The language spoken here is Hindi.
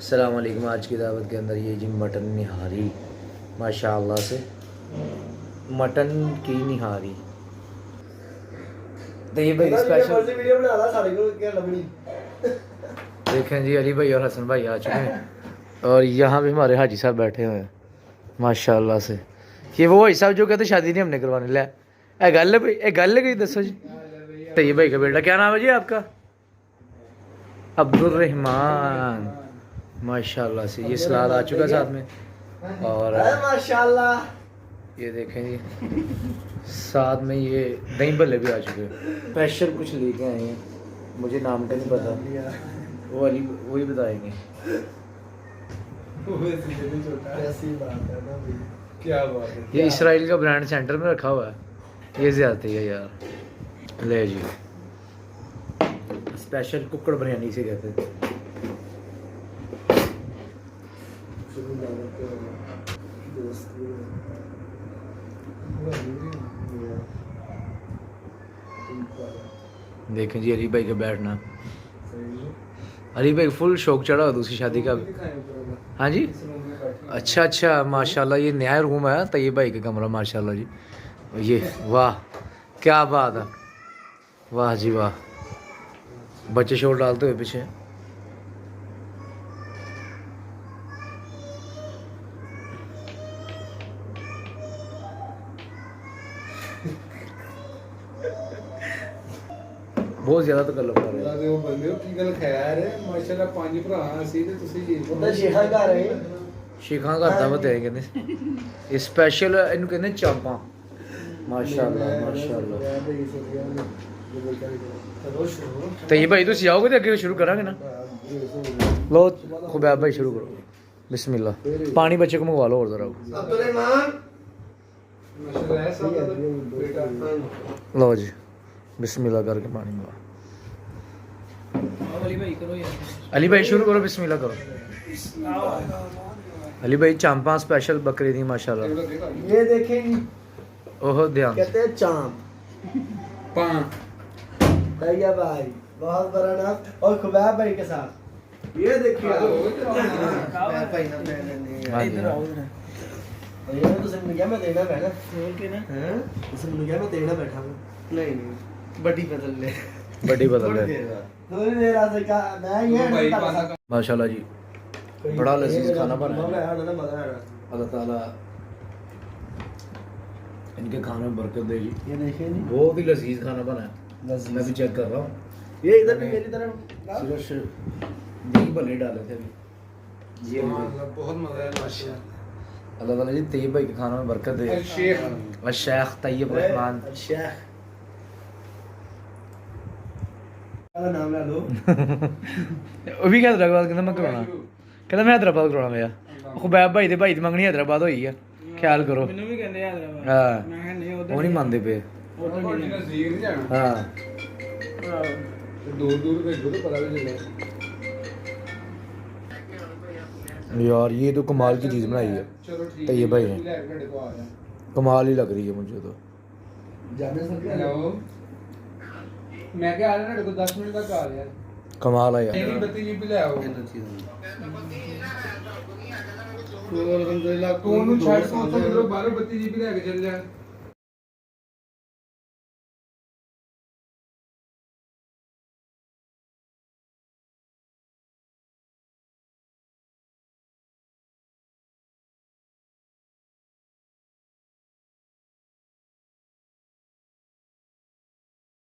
अस्सलाम वालेकुम। आज की दावत के अंदर ये जी मटन निहारी, माशाअल्लाह से मटन की निहारी। तो ये भाई स्पेशल वीडियो बना ला सारे को क्या लबड़ी। देखें जी, अली भाई और हसन भाई आ चुके हैं और यहाँ भी हमारे हाजी साहब बैठे हुए हैं माशाअल्लाह से। ये वो भाई साहब जो कहते शादी नहीं हमने करवाने ला ए गल भाई, ए गल गई दसो जी। तो ये भाई का बेटा क्या नाम है जी आपका? अब्दुल रहमान। माशाल्लाह से ये सलाद आ चुका साथ में और माशाल्लाह ये देखें जी साथ में ये दही भल्ले भी आ चुके हैं। स्पेशल कुछ लेके आए हैं, मुझे नाम का नहीं पता, वो अली वही बताएंगे। क्या बात है, ये इसराइल का ब्रांड सेंटर में रखा हुआ है, ये ज़्यादा है यार। ले जी स्पेशल कुकड़ बिरयानी से कहते हैं। देखें जी अली भाई का बैठना, अली भाई फुल शौक चढ़ा हो दूसरी शादी का। हाँ जी, अच्छा अच्छा माशाल्लाह। ये नया रूम है तैयब भाई का कमरा माशाल्लाह जी। ये वाह क्या बात है, वाह जी वाह। बच्चे शोर डालते हुए पीछे। बहुत ज्यादा तो गल कर रहे हैं। ਉਹ ਬੰਦੇ ਹੋ ਕੀ ਗੱਲ ਖੈਰ ਹੈ ਮਾਸ਼ਾਅੱਲਾ ਪੰਜ ਭਰਾ ਅਸੀਂ ਤੇ ਤੁਸੀਂ ਜੀ ਉਹਦਾ ਸ਼ੇਖਾ ਘਰ ਹੈ ਸ਼ੇਖਾਂ ਘਰ ਦਾ ਬਤੇ ਕਹਿੰਦੇ ਇਹ ਸਪੈਸ਼ਲ ਇਹਨੂੰ ਕਹਿੰਦੇ ਚਾਂਪਾਂ ਮਾਸ਼ਾਅੱਲਾ ਮਾਸ਼ਾਅੱਲਾ। तो ये भाई तुम आओगे तो अगे शुरू करा ना। लो खुबैब भाई शुरू करो, बिस्मिल्लाह। पानी बच्चे को मंगवा लो और जरा। ਮਾਸ਼ਾਅੱਲਾ ਹੈ ਸਭ ਦਾ ਬੇਟਾ। लो जी बिस्मिल्लाह करके पानी मंगवा। अली भाई शुरू करो, बिस्मिल्लाह करो। अली भाई चांपा स्पेशल बकरी दी माशाल्लाह। ये देखें ओह ध्यान कहते हैं चांप पां तैया भाई बहुत बड़ा नाम और खुबैब भाई के साथ ये देखिए हाँ जी। ये तो सिर्फ मुझे मैं देना बैठा बोल के ना हैं सिर्फ मुझे मैं देना बैठा हूं नहीं बड़ी बदल ले बड़ी बदल है थोड़ी देर आज का मैं ये माशाल्लाह जी। बड़ा लजीज खाना बना है। मजा आया अल्लाह ताला इनके खाने में बरकत दे जी। ये देखिए जी बहुत ही लजीज खाना बना है, मैं भी चेक कर रहा हूँ। ये इधर भी मेरी तरफ सिर्फ दही भल्ले डाले थे अभी जी। बहुत मजा आया माशाअल्लाह। अल्लाह ताला जी तैयब भाई के खानों में बरकत दे। शेख और शेख तैयब रहमान शेख का नाम ले लो वो भी हैदराबाद कहता मैं कराना, कहता मैं हैदराबाद कराना मेरा। खुबैब भाई दे भाई दी मंगनी हैदराबाद होई है, ख्याल करो। ਮੈਨੂੰ ਵੀ ਕਹਿੰਦੇ हैदराबाद हाँ ਮੈਂ ਕਿਹਾ नहीं वो नहीं मानते पे। ਉਹ ਨਹੀਂ ਨਜ਼ਦੀਕ ਨਹੀਂ ਜਾਣਾ हाँ दूर दूर भेजो तो पता भी चले। यार ये तो कमाल की चीज़ बनाई है चलो ठीक तैयब भाई ने, ले घंटे को आ जा। कमाल ही लग रही है मुझे तो। जाने सकते हेलो मैं क्या आ रहा ना 10 मिनट तक आ रहा है। कमाल है यार। मेरी बत्ती जी भी ले आओ। अल्हम्दुलिल्लाह तू ਉਹਨੂੰ ਛੱਡ ਤੂੰ ਉੱਥੋਂ ਕਿਧਰੋਂ ਬਾਹਰੋਂ ਬੱਤੀ ਜੀ ਵੀ ਲੈ ਕੇ ਚੱਲ ਜਾ।